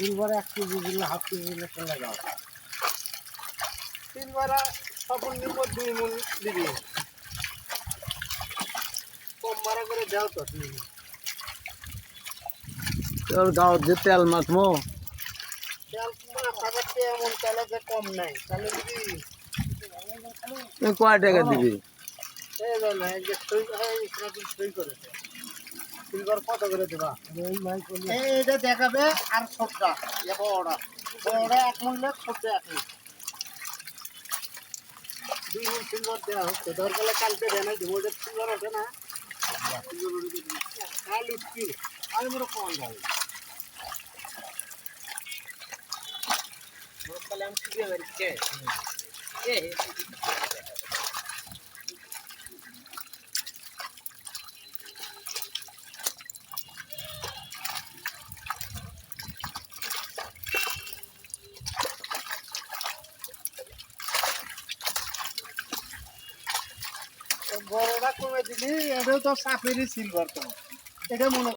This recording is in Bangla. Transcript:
সিলভার 1 কেজি দিলে হাফ কেজি দিলে চলে যাও। সিলভার সর্বনিম্ন 2 মণ দিবি। কম মারা করে দাও তো তুমি। তোর গাঁৱত যে তেল মাখমো তেল মাখাতে এমন তেলে যে কম নাই তাহলে দিবি। তুই কয় টাকা দিবি? এই না এই যে সই সই করেছে সিলভার কত করে দেবা? এই ভাই করলে এইটা দেখাবে আর ছোটটা বড়টা বড়টা 1 মূল্য ছোটটা 1 মূল্য 2 মূল সিলভার দেওয়া হচ্ছে দরকার কালকে দেনা দিব ওটা সিলভার ওঠে না কাল স্কিল আমি মনে কম যাবে কালে আমি কি দিয়ে বেরিয়েছে বড়টা কমে দিলি এটাও তো সাফেরই সিলভার তো এটা মনে